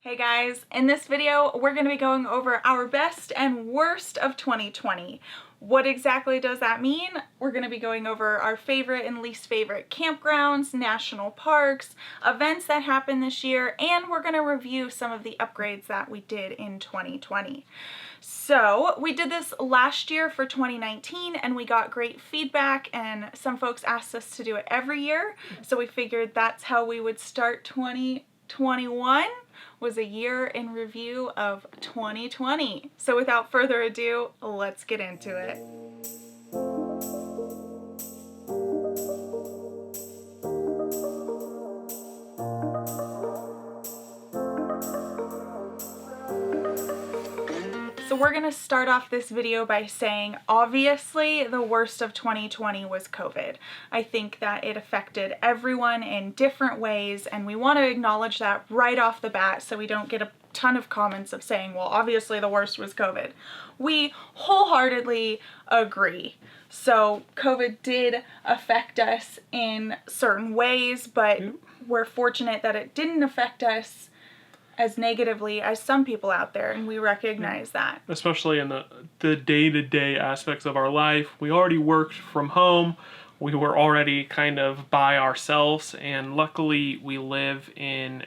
Hey guys, in this video we're going to be going over our best and worst of 2020. What exactly does that mean? We're going to be going over our favorite and least favorite campgrounds, national parks, events that happened this year, and we're going to review some of the upgrades that we did in 2020. So we did this last year for 2019 and we got great feedback, and some folks asked us to do it every year, so we figured that's how we would start 2021. Was a year in review of 2020. So without further ado, let's get into it. So we're gonna start off this video by saying, obviously, the worst of 2020 was COVID. I think that it affected everyone in different ways, and we want to acknowledge that right off the bat so we don't get a ton of comments of saying, well, obviously the worst was COVID. We wholeheartedly agree. So COVID did affect us in certain ways, but we're fortunate that it didn't affect us as negatively as some people out there, and we recognize that. Especially in the day-to-day aspects of our life. We already worked from home. We were already kind of by ourselves, and luckily we live in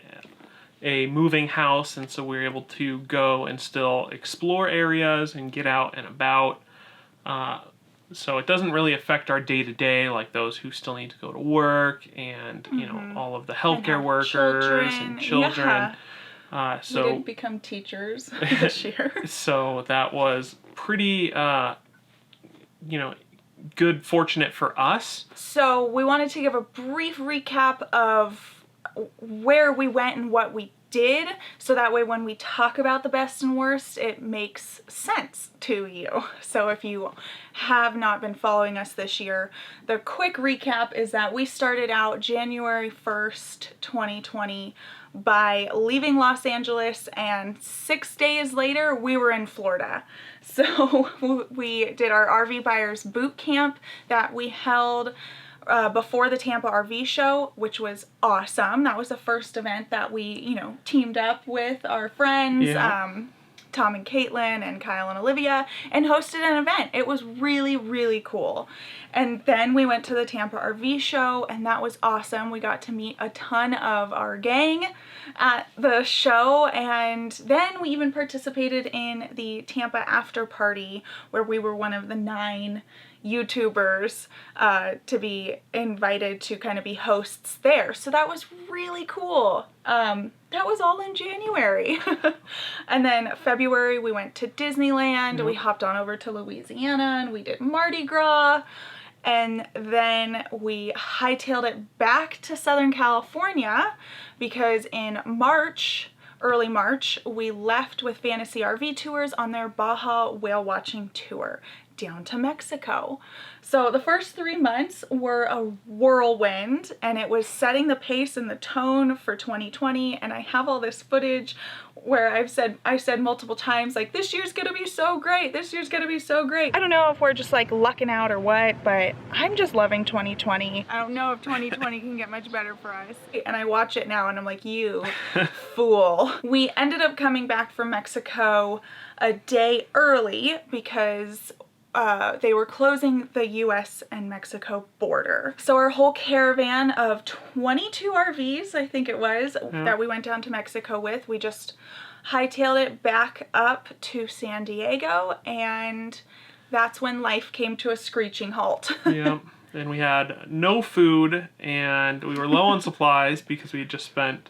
a moving house, and so we were able to go and still explore areas and get out and about. So it doesn't really affect our day-to-day, like those who still need to go to work and, you know, all of the healthcare workers and children. Yeah. So we didn't become teachers this year. So that was pretty, good, fortunate for us. So we wanted to give a brief recap of where we went and what we did, so that way when we talk about the best and worst, it makes sense to you. So if you have not been following us this year, the quick recap is that we started out January 1st, 2020 by leaving Los Angeles, and 6 days later we were in Florida. So we did our RV buyers boot camp that we held before the Tampa RV show, which was awesome. That was the first event that we, teamed up with our friends, Tom and Caitlin and Kyle and Olivia, and hosted an event. It was really, really cool. And then we went to the Tampa RV show, and that was awesome. We got to meet a ton of our gang at the show, and then we even participated in the Tampa after party, where we were one of the 9 YouTubers to be invited to kind of be hosts there. So that was really cool. That was all in January. And then February we went to Disneyland. We hopped on over to Louisiana and we did Mardi Gras. And then we hightailed it back to Southern California because in early March, we left with Fantasy RV Tours on their Baja whale watching tour down to Mexico. So the first 3 months were a whirlwind, and it was setting the pace and the tone for 2020. And I have all this footage where I said multiple times, like, this year's gonna be so great, this year's gonna be so great. I don't know if we're just like lucking out or what, but I'm just loving 2020. I don't know if 2020 can get much better for us. And I watch it now and I'm like, you fool. We ended up coming back from Mexico a day early because they were closing the US and Mexico border. So our whole caravan of 22 RVs, I think it was, that we went down to Mexico with, we just hightailed it back up to San Diego, and that's when life came to a screeching halt. Yeah, and we had no food, and we were low on supplies because we had just spent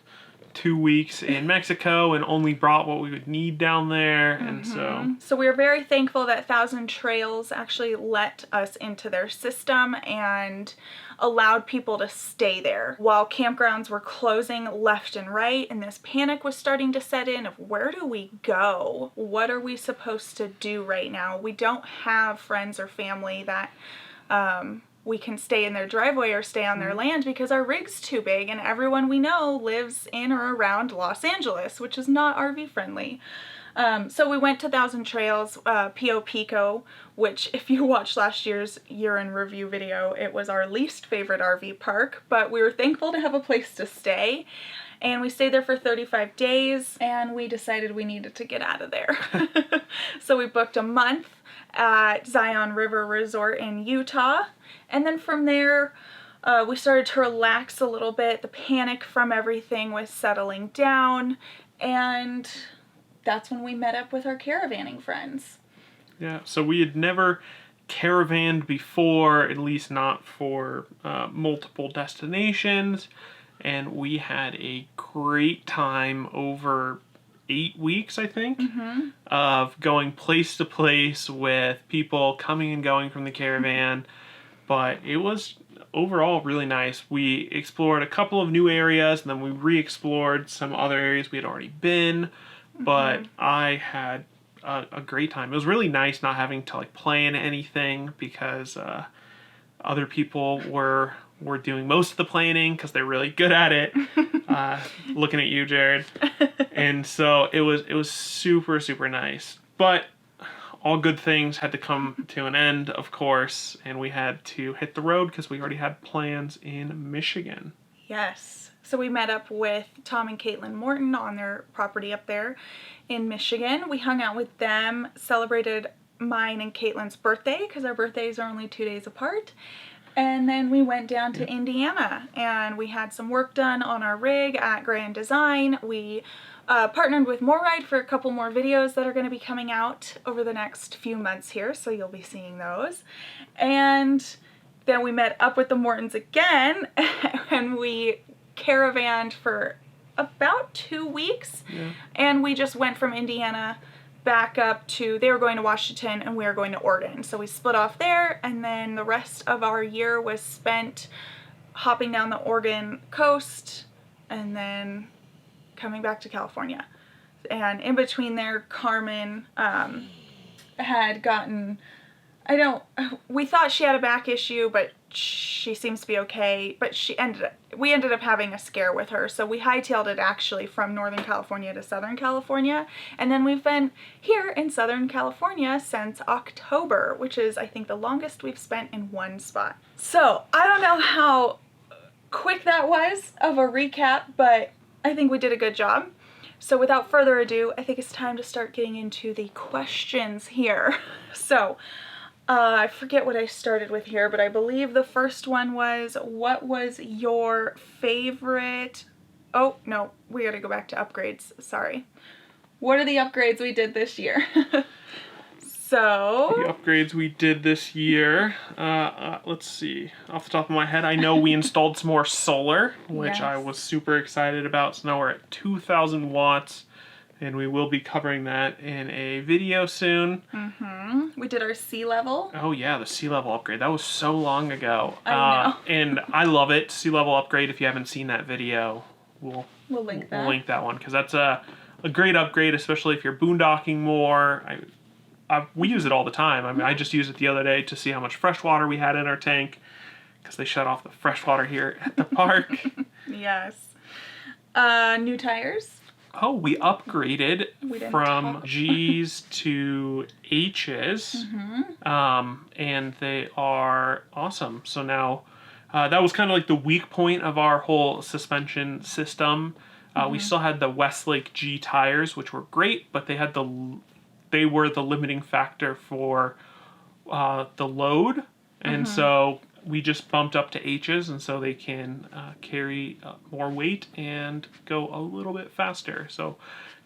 2 weeks in Mexico and only brought what we would need down there. And so we were very thankful that Thousand Trails actually let us into their system and allowed people to stay there while campgrounds were closing left and right, and this panic was starting to set in of, where do we go? What are we supposed to do right now? We don't have friends or family that we can stay in their driveway or stay on their land because our rig's too big, and everyone we know lives in or around Los Angeles, which is not RV friendly. So we went to Thousand Trails, Pio Pico, which if you watched last year's year in review video, it was our least favorite RV park, but we were thankful to have a place to stay. And we stayed there for 35 days, and we decided we needed to get out of there. So we booked a month at Zion River Resort in Utah, and then from there we started to relax a little bit. The panic from everything was settling down, and that's when we met up with our caravanning friends. Yeah, so we had never caravanned before, at least not for multiple destinations, and we had a great time over 8 weeks, I think, of going place to place with people coming and going from the caravan. But it was overall really nice. We explored a couple of new areas, and then we re-explored some other areas we had already been. But I had a great time. It was really nice not having to like plan anything, because other people were doing most of the planning because they're really good at it. Looking at you, Jared. And so it was super, super nice. But all good things had to come to an end, of course, and we had to hit the road because we already had plans in Michigan. Yes. So we met up with Tom and Caitlin Morton on their property up there in Michigan. We hung out with them, celebrated mine and Caitlin's birthday because our birthdays are only 2 days apart. And then we went down to Indiana, and we had some work done on our rig at Grand Design. We partnered with MoreRide for a couple more videos that are going to be coming out over the next few months here, so you'll be seeing those. And then we met up with the Mortons again, and we caravanned for about 2 weeks. Yeah. And we just went from Indiana back up to, they were going to Washington and we were going to Oregon. So we split off there, and then the rest of our year was spent hopping down the Oregon coast and then coming back to California. And in between there, Carmen had gotten, we thought she had a back issue, but she seems to be okay. But we ended up having a scare with her. So we hightailed it actually from Northern California to Southern California. And then we've been here in Southern California since October, which is, I think, the longest we've spent in one spot. So I don't know how quick that was of a recap, but I think we did a good job. So without further ado, I think it's time to start getting into the questions here. So I forget what I started with here, but I believe the first one was, what was your favorite... Oh, no, we gotta go back to upgrades. Sorry. What are the upgrades we did this year? So... The upgrades we did this year, let's see, off the top of my head, I know we installed some more solar, which Yes. I was super excited about. So now we're at 2,000 watts, and we will be covering that in a video soon. We did our sea level. Oh yeah, the sea level upgrade. That was so long ago. I know. And I love it. Sea level upgrade. If you haven't seen that video, we'll link that. We'll link that one, because that's a great upgrade, especially if you're boondocking more. We use it all the time. I mean, I just used it the other day to see how much fresh water we had in our tank, because they shut off the fresh water here at the park. Yes. New tires. Oh, we upgraded didn't from talk. G's to H's, and they are awesome. So now, that was kind of like the weak point of our whole suspension system. We still had the Westlake G tires, which were great, but they were the limiting factor for the load, and so we just bumped up to H's, and so they can carry more weight and go a little bit faster. So,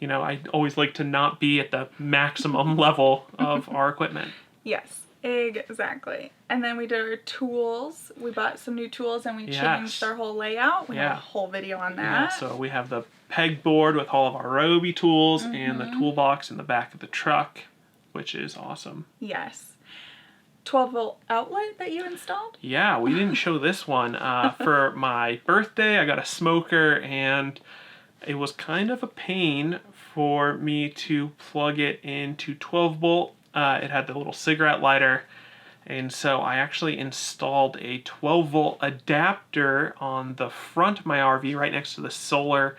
I always like to not be at the maximum level of our equipment. Yes, exactly. And then we did our tools. We bought some new tools and we changed our whole layout. We have a whole video on that. Yeah, so we have the pegboard with all of our Ryobi tools and the toolbox in the back of the truck, which is awesome. Yes. 12-volt outlet that you installed? Yeah, we didn't show this one. For my birthday, I got a smoker, and it was kind of a pain for me to plug it into 12-volt. It had the little cigarette lighter, and so I actually installed a 12-volt adapter on the front of my RV right next to the solar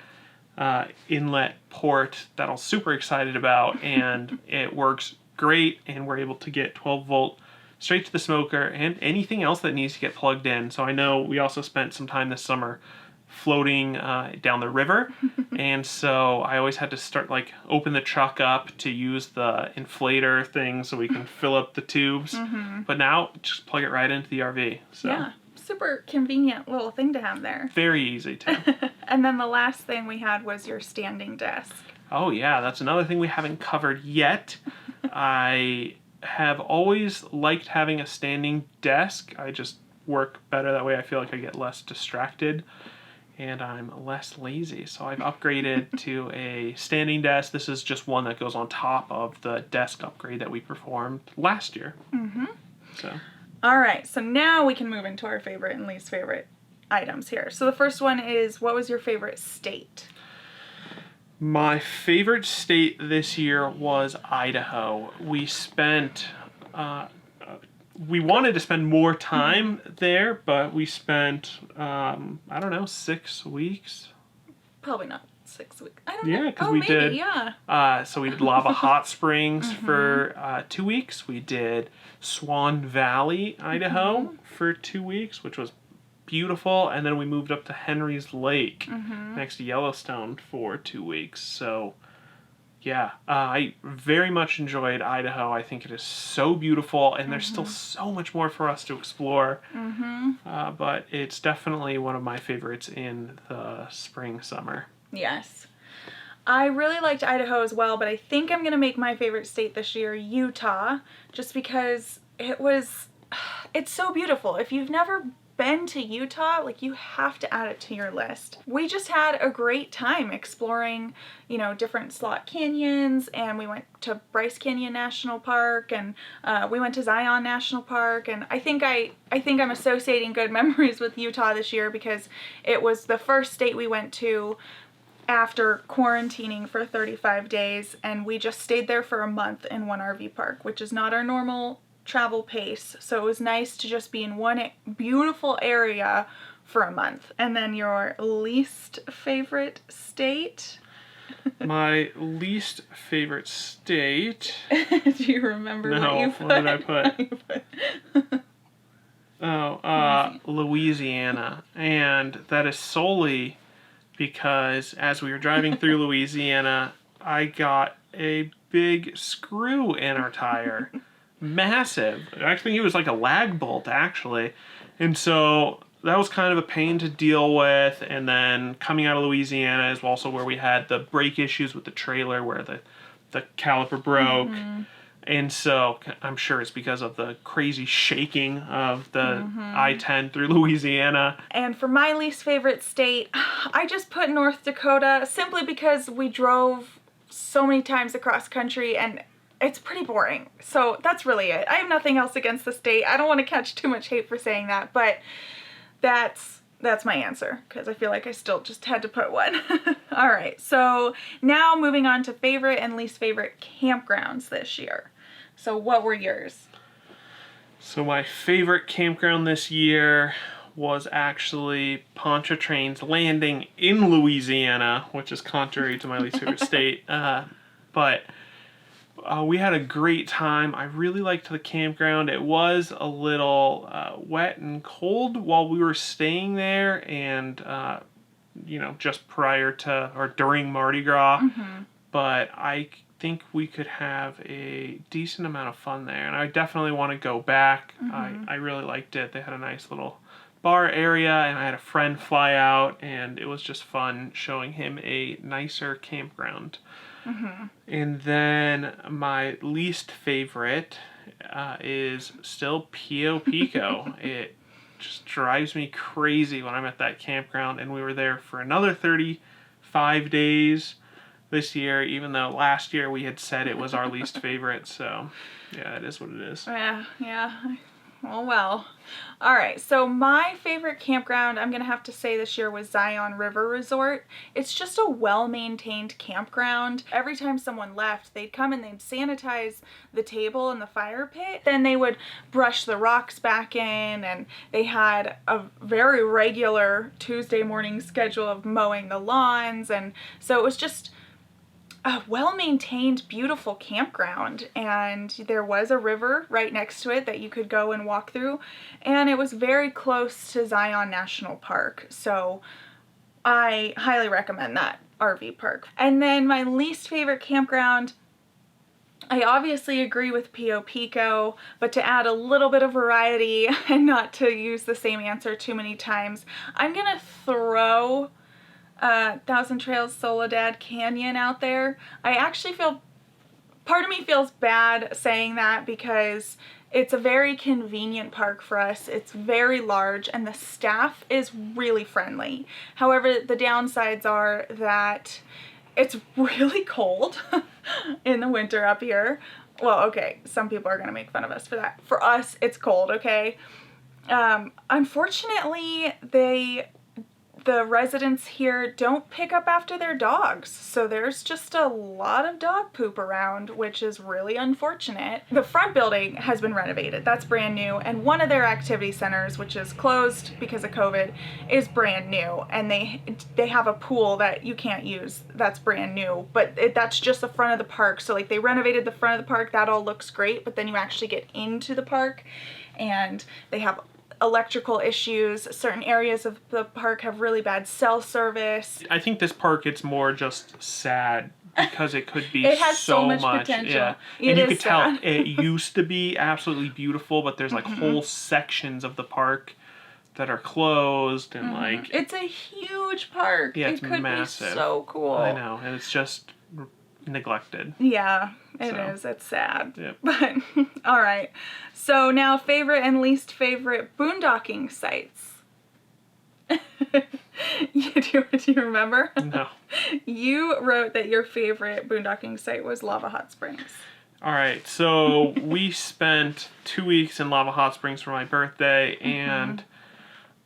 inlet port that I was super excited about, and it works great, and we're able to get 12-volt straight to the smoker and anything else that needs to get plugged in. So I know we also spent some time this summer floating down the river. And so I always had to start, like, open the truck up to use the inflator thing so we can fill up the tubes. But now, just plug it right into the RV. So. Yeah, super convenient little thing to have there. Very easy, too. And then the last thing we had was your standing desk. Oh, yeah, that's another thing we haven't covered yet. I have always liked having a standing desk. I just work better that way. I feel like I get less distracted and I'm less lazy. So I've upgraded to a standing desk. This is just one that goes on top of the desk upgrade that we performed last year. So. All right, so now we can move into our favorite and least favorite items here. So the first one is, what was your favorite state? My favorite state this year was Idaho. We spent, we wanted to spend more time there, but we spent, I don't know, 6 weeks. Probably not 6 weeks. I don't know. Yeah, because we maybe, did. Yeah. So we did Lava Hot Springs for 2 weeks. We did Swan Valley, Idaho for 2 weeks, which was beautiful. And then we moved up to Henry's Lake next to Yellowstone for 2 weeks. So yeah, I very much enjoyed Idaho. I think it is so beautiful, and there's still so much more for us to explore. But it's definitely one of my favorites in the spring, summer. Yes. I really liked Idaho as well, but I think I'm going to make my favorite state this year Utah, just because it's so beautiful. If you've never been to Utah, like, you have to add it to your list. We just had a great time exploring, you know, different slot canyons, and we went to Bryce Canyon National Park, and we went to Zion National Park, and I think I'm associating good memories with Utah this year because it was the first state we went to after quarantining for 35 days, and we just stayed there for a month in one RV park, which is not our normal travel pace. So it was nice to just be in one beautiful area for a month. And then your least favorite state? My least favorite state. Do you remember what you put? What did I put? Louisiana. And that is solely because as we were driving through Louisiana, I got a big screw in our tire. Massive. I think it was like a lag bolt, actually. And so that was kind of a pain to deal with. And then coming out of Louisiana is also where we had the brake issues with the trailer where the caliper broke. And so I'm sure it's because of the crazy shaking of the I-10 through Louisiana. And for my least favorite state, I just put North Dakota simply because we drove so many times across country and it's pretty boring. So that's really it. I have nothing else against the state. I don't want to catch too much hate for saying that, but that's my answer because I feel like I still just had to put one. All right, so now moving on to favorite and least favorite campgrounds this year. So what were yours? So my favorite campground this year was actually Pontchartrain's Landing in Louisiana, which is contrary to my least favorite state. But we had a great time. I really liked the campground. It was a little wet and cold while we were staying there, and you know, just prior to or during Mardi Gras. But I think we could have a decent amount of fun there, and I definitely want to go back. I really liked it. They had a nice little bar area, and I had a friend fly out, and it was just fun showing him a nicer campground. And then my least favorite is still Pio Pico. It just drives me crazy when I'm at that campground, and we were there for another 35 days this year, even though last year we had said it was our least favorite. So yeah, it is what it is. Yeah. Oh well. All right, so my favorite campground, I'm going to have to say this year, was Zion River Resort. It's just a well-maintained campground. Every time someone left, they'd come and they'd sanitize the table and the fire pit. Then they would brush the rocks back in, and they had a very regular Tuesday morning schedule of mowing the lawns, and so it was just a well-maintained, beautiful campground, and there was a river right next to it that you could go and walk through, and it was very close to Zion National Park. So I highly recommend that RV park. And then my least favorite campground, I obviously agree with Pio Pico, but to add a little bit of variety and not to use the same answer too many times, I'm gonna throw Thousand Trails Soledad Canyon out there. I actually feel, part of me feels bad saying that because it's a very convenient park for us. It's very large and the staff is really friendly. However, the downsides are that it's really cold in the winter up here. Well, okay, some people are gonna make fun of us for that. For us, it's cold, okay? Unfortunately, the residents here don't pick up after their dogs, so there's just a lot of dog poop around, which is really unfortunate. The front building has been renovated. That's brand new, and one of their activity centers, which is closed because of COVID, is brand new, and they have a pool that you can't use that's brand new, but that's just the front of the park. So like they renovated the front of the park, that all looks great, but then you actually get into the park and they have electrical issues. Certain areas of the park have really bad cell service. I think this park, it's more just sad because it could be it has so much potential. Yeah. And you could tell it used to be absolutely beautiful, but there's like whole sections of the park that are closed and like... It's a huge park. Yeah, it's it could massive. Be so cool. I know, and it's just neglected. Yeah, it is. It's sad. Yep. But, all right. So now favorite and least favorite boondocking sites. Do you remember? No. You wrote that your favorite boondocking site was Lava Hot Springs. All right, so we spent 2 weeks in Lava Hot Springs for my birthday, and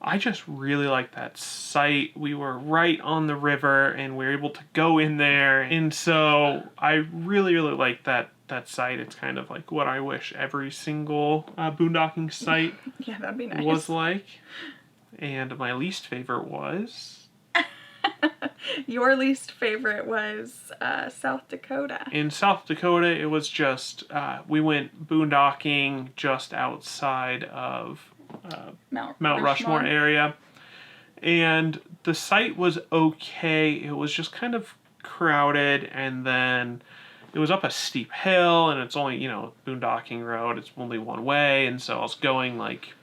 I just really liked that site. We were right on the river, and we were able to go in there, and so I really, really liked that site. It's kind of like what I wish every single boondocking site yeah, that'd be nice. was like. And my least favorite was... Your least favorite was South Dakota. In South Dakota, it was just, we went boondocking just outside of Mount Rushmore area. And the site was okay. It was just kind of crowded, and then it was up a steep hill, and it's only, boondocking road. It's only one way, and so I was going like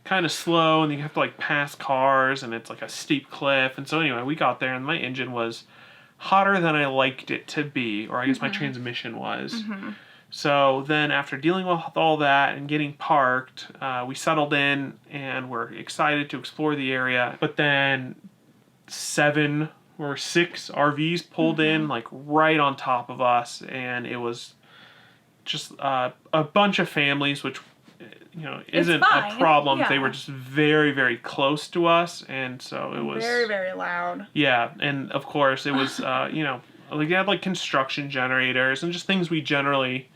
kind of slow, and you have to like pass cars, and it's like a steep cliff. And so anyway, we got there, and my engine was hotter than I liked it to be, or I guess my transmission was. So then after dealing with all that and getting parked, we settled in and we're excited to explore the area. But then 7 or 6 RVs pulled in like right on top of us, and it was just a bunch of families, which isn't a problem. Yeah. They were just very, very close to us, and so it was very, very loud. Yeah, and of course it was like they had like construction generators and just things we generally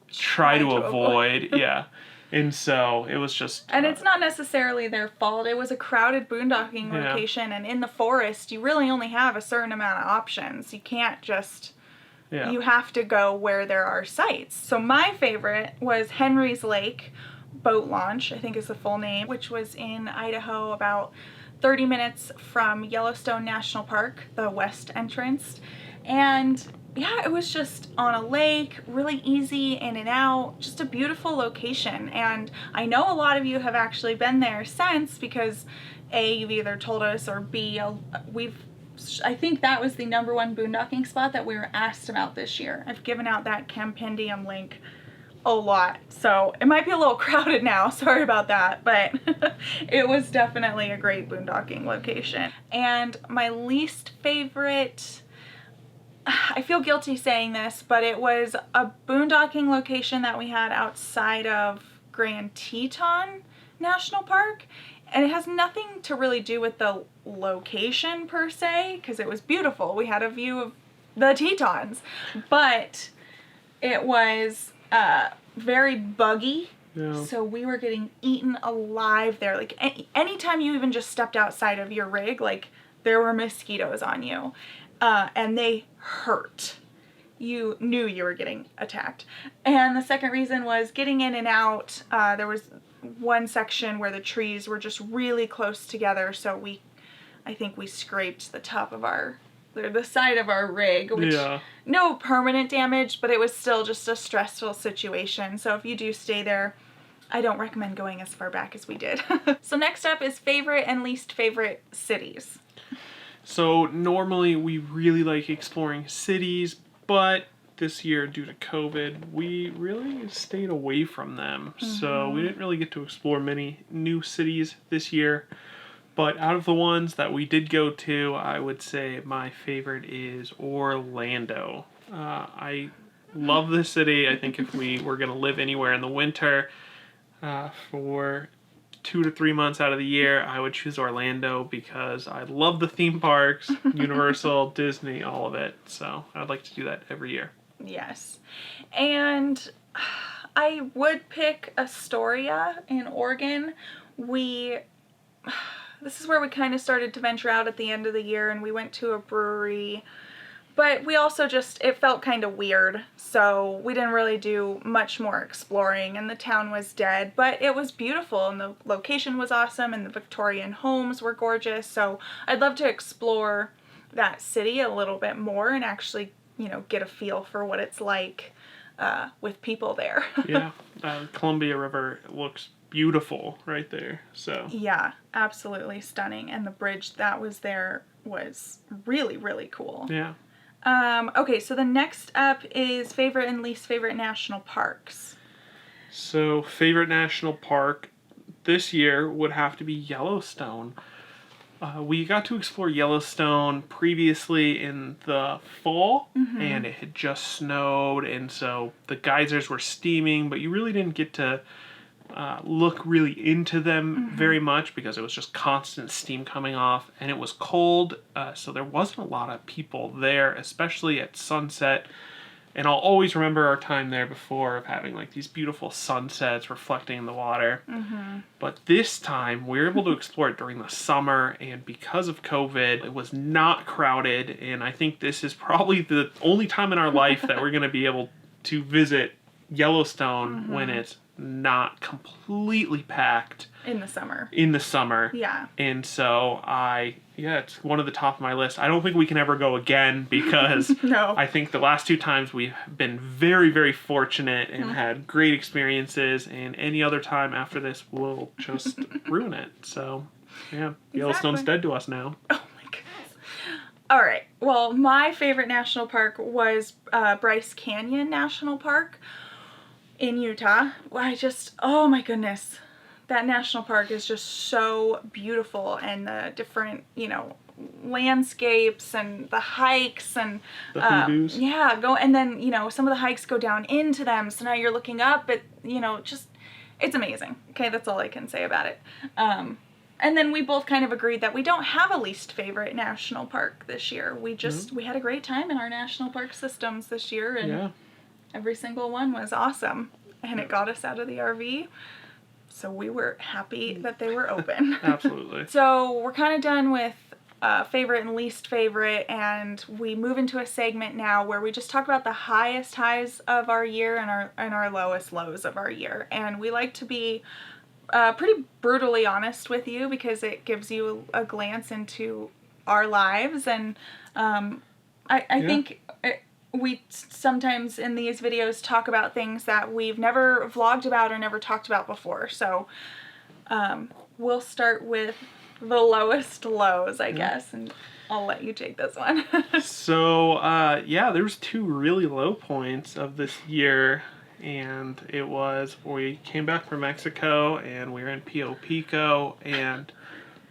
try to avoid. Yeah. And so it was just... And it's not necessarily their fault. It was a crowded boondocking location, and in the forest, you really only have a certain amount of options. You can't just... Yeah. You have to go where there are sites. So my favorite was Henry's Lake Boat Launch, I think is the full name, which was in Idaho, about 30 minutes from Yellowstone National Park, the west entrance. And yeah, it was just on a lake, really easy in and out, just a beautiful location. And I know a lot of you have actually been there since because A, you've either told us, or B, I think that was the #1 boondocking spot that we were asked about this year. I've given out that compendium link a lot, so it might be a little crowded now, sorry about that, but it was definitely a great boondocking location. And my least favorite, I feel guilty saying this, but it was a boondocking location that we had outside of Grand Teton National Park. And it has nothing to really do with the location per se, because it was beautiful. We had a view of the Tetons, but it was very buggy. Yeah. So we were getting eaten alive there. Like anytime you even just stepped outside of your rig, like there were mosquitoes on you, and they hurt. You knew you were getting attacked. And the second reason was getting in and out. There was one section where the trees were just really close together, so I think we scraped the top of the side of our rig, which Yeah. no permanent damage, but it was still just a stressful situation. So if you do stay there, I don't recommend going as far back as we did. So next up is favorite and least favorite cities. So normally we really like exploring cities, but this year due to COVID, we really stayed away from them. So we didn't really get to explore many new cities this year. But out of the ones that we did go to, I would say my favorite is Orlando. I love this city. I think if we were going to live anywhere in the winter for 2 to 3 months out of the year, I would choose Orlando because I love the theme parks, Universal, Disney, all of it. So I'd like to do that every year. Yes. And I would pick Astoria in Oregon. This is where we kind of started to venture out at the end of the year, and we went to a brewery, but we also it felt kind of weird, so we didn't really do much more exploring, and the town was dead, but it was beautiful, and the location was awesome, and the Victorian homes were gorgeous, so I'd love to explore that city a little bit more and actually, get a feel for what it's like with people there. Yeah, Columbia River looks beautiful right there. So yeah, absolutely stunning, and the bridge that was there was really, really cool. Yeah. Okay, so the next up is favorite and least favorite national parks. So favorite national park this year would have to be Yellowstone. We got to explore Yellowstone previously in the fall, and it had just snowed, and so the geysers were steaming, but you really didn't get to look really into them very much because it was just constant steam coming off, and it was cold, so there wasn't a lot of people there, especially at sunset. And I'll always remember our time there before of having like these beautiful sunsets reflecting in the water. But this time we were able to explore it during the summer, and because of COVID, it was not crowded, and I think this is probably the only time in our life that we're going to be able to visit Yellowstone when it's not completely packed in the summer. Yeah. And so it's one of the top of my list. I don't think we can ever go again because No. I think the last 2 times we've been very, very fortunate and had great experiences, and any other time after this will just ruin it. So yeah, Yellowstone's dead to us now. Oh my goodness. All right. Well, my favorite national park was Bryce Canyon National Park in Utah. Oh my goodness. That national park is just so beautiful, and the different, landscapes and the hikes and The hoodoos. and then, some of the hikes go down into them. So now you're looking up at, it's amazing. Okay. That's all I can say about it. And then we both kind of agreed that we don't have a least favorite national park this year. We had a great time in our national park systems this year, and every single one was awesome, and it got us out of the RV. So we were happy that they were open. Absolutely. So we're kind of done with favorite and least favorite, and we move into a segment now where we just talk about the highest highs of our year and our lowest lows of our year. And we like to be pretty brutally honest with you because it gives you a glance into our lives, and I think we sometimes in these videos talk about things that we've never vlogged about or never talked about before. So we'll start with the lowest lows, I guess, and I'll let you take this one. So, there's 2 really low points of this year, and it was we came back from Mexico, and we were in Pio Pico, and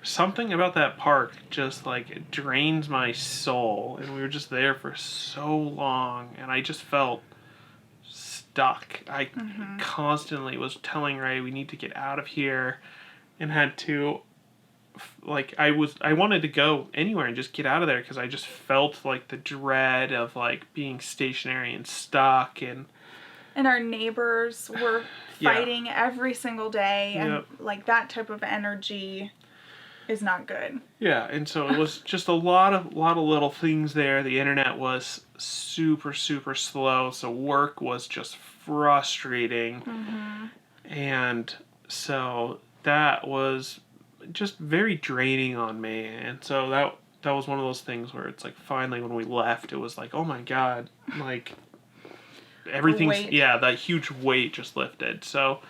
something about that park just it drains my soul, and we were just there for so long, and I just felt stuck. I constantly was telling Ray we need to get out of here, and had to I wanted to go anywhere and just get out of there because I just felt the dread of being stationary and stuck, and our neighbors were fighting every single day, and that type of energy is not good. Yeah, and so it was just a lot of little things there. The internet was super, super slow, so work was just frustrating. And so that was just very draining on me. And so that was one of those things where it's like finally when we left, it was like, oh my God, like everything's, weight. yeah, that huge weight just lifted. So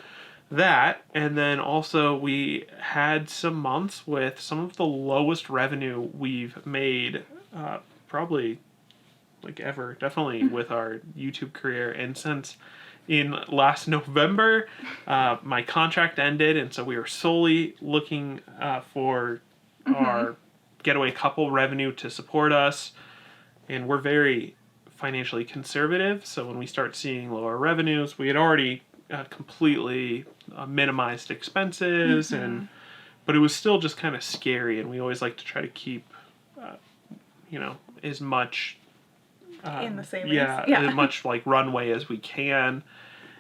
that, and then also we had some months with some of the lowest revenue we've made, probably like ever, definitely with our YouTube career. And since in last November, my contract ended, and so we were solely looking for our Getaway couple revenue to support us, and we're very financially conservative. So when we start seeing lower revenues, we had already completely minimized expenses, and but it was still just kind of scary. And we always like to try to keep, as much In the savings. yeah, as much like runway as we can.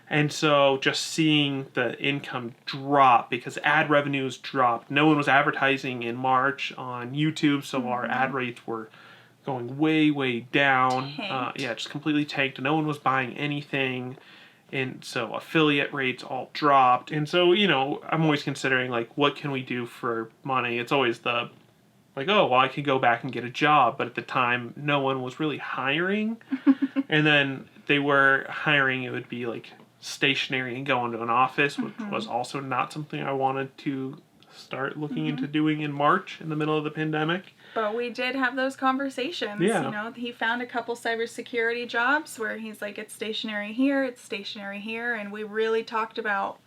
And so just seeing the income drop because ad revenues dropped. No one was advertising in March on YouTube, so our ad rates were going way, way down. Just completely tanked. No one was buying anything. And so affiliate rates all dropped. And so, I'm always considering, like, what can we do for money? It's always the, like, oh, well, I could go back and get a job. But at the time, no one was really hiring. And then they were hiring, it would be, like, stationary and go into an office, which was also not something I wanted to start looking into doing in March in the middle of the pandemic. But we did have those conversations. Yeah. He found a couple cybersecurity jobs where he's like, it's stationary here, and we really talked about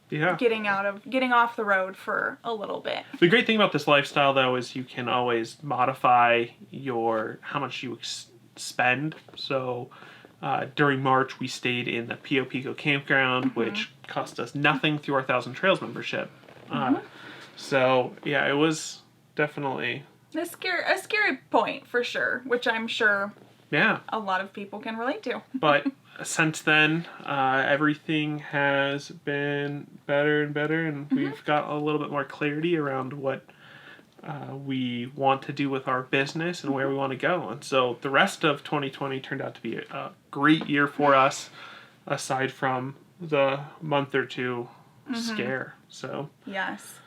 getting off the road for a little bit. The great thing about this lifestyle, though, is you can always modify how much you spend. So during March, we stayed in the Pio Pico campground, which cost us nothing through our Thousand Trails membership. So yeah, it was definitely a scary point for sure, which I'm sure a lot of people can relate to. But since then, everything has been better and better, and we've got a little bit more clarity around what we want to do with our business and where we want to go. And so the rest of 2020 turned out to be a great year for us, aside from the month or two scare. So yes.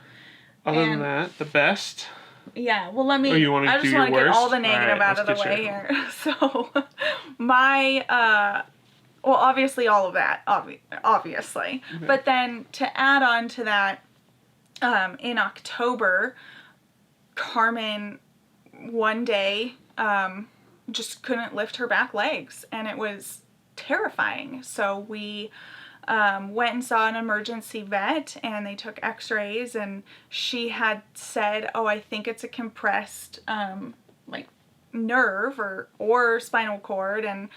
Other than that, the best. Yeah, well, I just want to get all the negative out of the way here. So, obviously all of that, obviously. Okay. But then to add on to that, in October, Carmen one day just couldn't lift her back legs, and it was terrifying. So we went and saw an emergency vet, and they took x-rays, and she had said, oh, I think it's a compressed nerve or spinal cord, and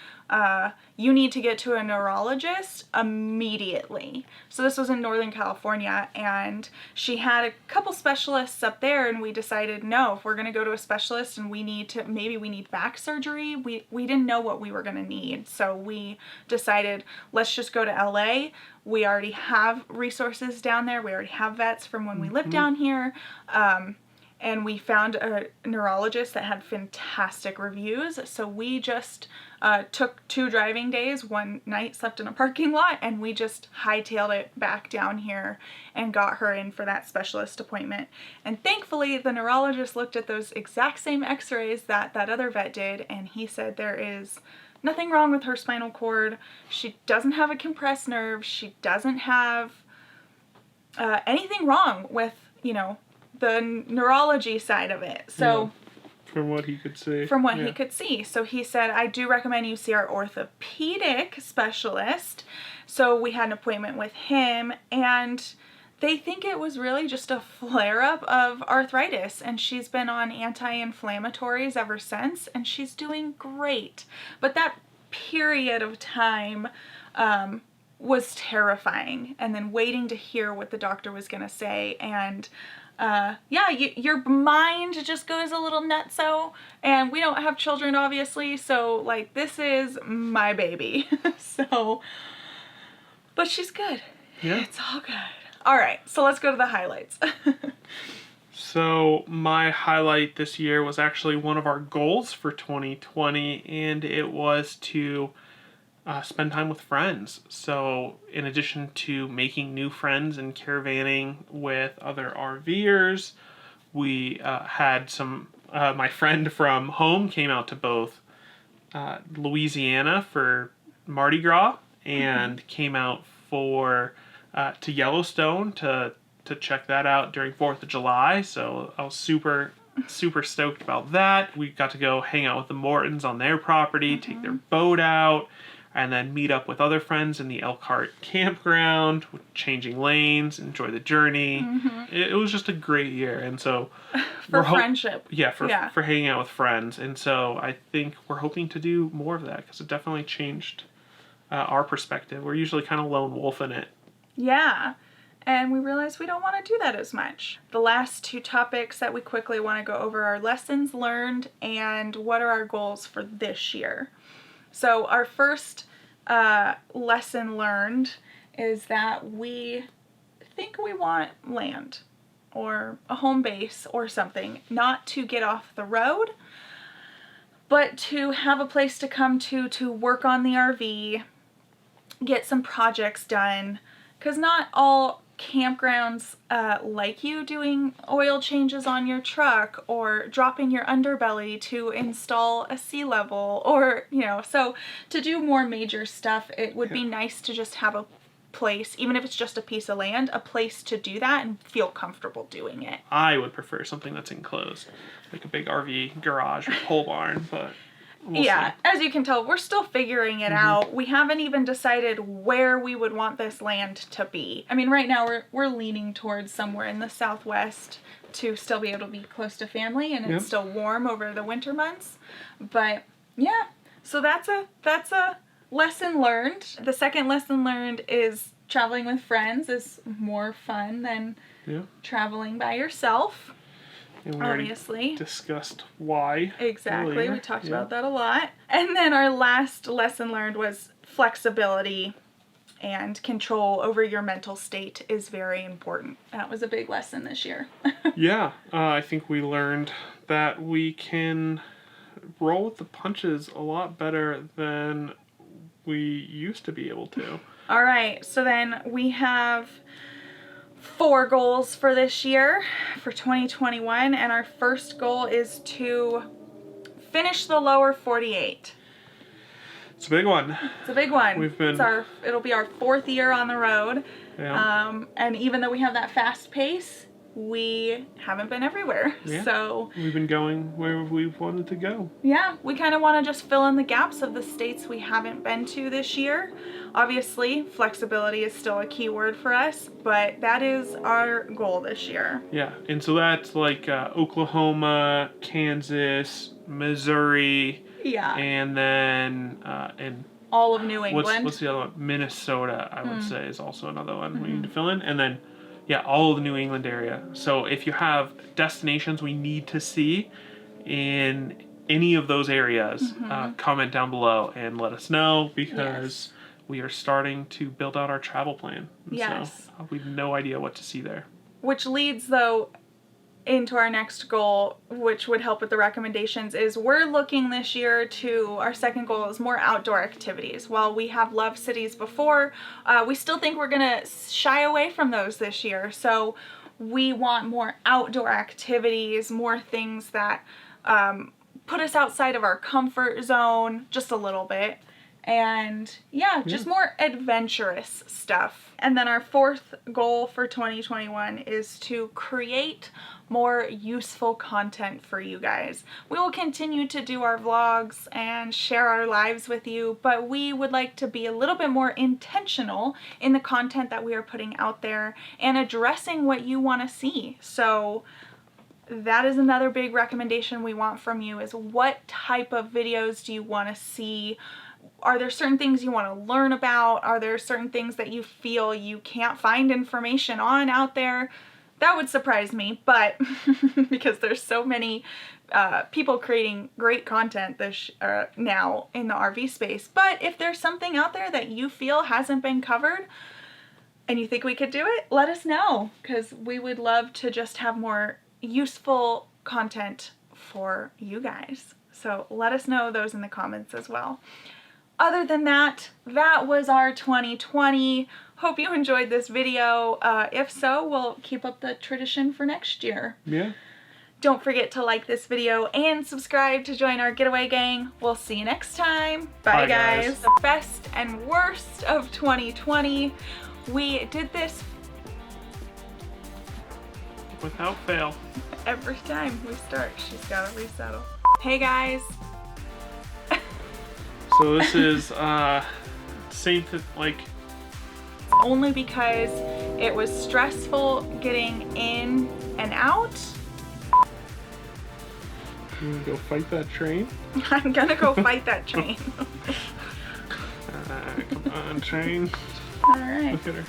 you need to get to a neurologist immediately. So this was in Northern California, and she had a couple specialists up there, and we decided, no, if we're going to go to a specialist and maybe we need back surgery, we didn't know what we were going to need. So we decided, let's just go to LA. We already have resources down there. We already have vets from when we lived down here. And we found a neurologist that had fantastic reviews. So we just took 2 driving days, one night slept in a parking lot, and we just hightailed it back down here and got her in for that specialist appointment. And thankfully, the neurologist looked at those exact same x-rays that other vet did, and he said there is nothing wrong with her spinal cord. She doesn't have a compressed nerve. She doesn't have anything wrong with, the neurology side of it. So from what he could see. He could see. So he said, I do recommend you see our orthopedic specialist. So we had an appointment with him, and they think it was really just a flare-up of arthritis, and she's been on anti-inflammatories ever since, and she's doing great. But that period of time was terrifying, and then waiting to hear what the doctor was going to say, and your mind just goes a little nutso, and we don't have children, obviously, so, this is my baby. But she's good. Yeah. It's all good. All right, so let's go to the highlights. So my highlight this year was actually one of our goals for 2020, and it was to spend time with friends. So, in addition to making new friends and caravanning with other RVers, we had some. My friend from home came out to both Louisiana for Mardi Gras and came out for to Yellowstone to check that out during 4th of July. So I was super stoked about that. We got to go hang out with the Mortons on their property, take their boat out, and then meet up with other friends in the Elkhart campground, changing lanes, enjoy the journey. It was just a great year, and so For friendship. for hanging out with friends, and so I think we're hoping to do more of that because it definitely changed our perspective. We're usually kind of lone wolf in it. Yeah. And we realized we don't want to do that as much. The last two topics that we quickly want to go over are lessons learned and what are our goals for this year. So our first lesson learned is that we think we want land or a home base or something, not to get off the road, but to have a place to come to work on the RV, get some projects done, because not all campgrounds like you doing oil changes on your truck or dropping your underbelly to install a sea level, or so to do more major stuff, it would be nice to just have a place, even if it's just a piece of land, a place to do that and feel comfortable doing it. I would prefer something that's enclosed, like a big RV garage or pole barn, but we'll see. As you can tell, we're still figuring it out. We haven't even decided where we would want this land to be. I mean, right now we're leaning towards somewhere in the Southwest to still be able to be close to family, and it's still warm over the winter months. But yeah, so that's a lesson learned. The second lesson learned is traveling with friends is more fun than traveling by yourself. And we obviously discussed why. Exactly. Earlier. We talked about that a lot. And then our last lesson learned was flexibility and control over your mental state is very important. That was a big lesson this year. I think we learned that we can roll with the punches a lot better than we used to be able to. All right. So then we have 4 goals for this year, for 2021, and our first goal is to finish the lower 48. It's a big one. It's a big one. It'll be our 4th year on the road. Yeah. And even though we have that fast pace, we haven't been everywhere. Yeah. So we've been going where we've wanted to go. Yeah, we kind of want to just fill in the gaps of the states we haven't been to this year. Obviously, flexibility is still a key word for us, but that is our goal this year. Yeah, and so that's like Oklahoma, Kansas, Missouri, and then and all of New England. What's the other one? Minnesota, I would say, is also another one we need to fill in, and then all of the New England area. So if you have destinations we need to see in any of those areas, comment down below and let us know, because we are starting to build out our travel plan. And so we have no idea what to see there. Which leads, though, into our next goal, which would help with the recommendations, is we're looking this year to, our second goal is more outdoor activities. While we have loved cities before, we still think we're gonna shy away from those this year. So we want more outdoor activities, more things that put us outside of our comfort zone just a little bit. And just more adventurous stuff. And then our 4th goal for 2021 is to create more useful content for you guys. We will continue to do our vlogs and share our lives with you, but we would like to be a little bit more intentional in the content that we are putting out there and addressing what you want to see. So that is another big recommendation we want from you, is what type of videos do you want to see? Are there certain things you want to learn about? Are there certain things that you feel you can't find information on out there? That would surprise me, but because there's so many people creating great content now in the RV space. But if there's something out there that you feel hasn't been covered and you think we could do it, let us know, because we would love to just have more useful content for you guys. So let us know those in the comments as well. other than that, that was our 2020. Hope you enjoyed this video. If so, we'll keep up the tradition for next year. Yeah. Don't forget to like this video and subscribe to join our Getaway gang. We'll see you next time. Bye, guys. The best and worst of 2020. We did this without fail. Every time we start, she's gotta resettle. Hey guys. So this is same like only because it was stressful getting in and out. You wanna go fight that train? I'm gonna go fight that train. Come on, train. Alright. Look at her.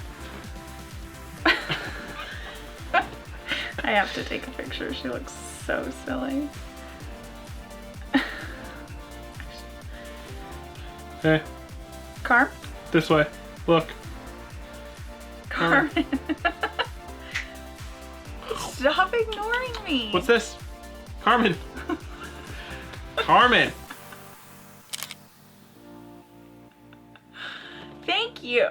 I have to take a picture. She looks so silly. Hey. Carm? This way. Look. Carmen. Stop ignoring me. What's this? Carmen. Carmen. Thank you.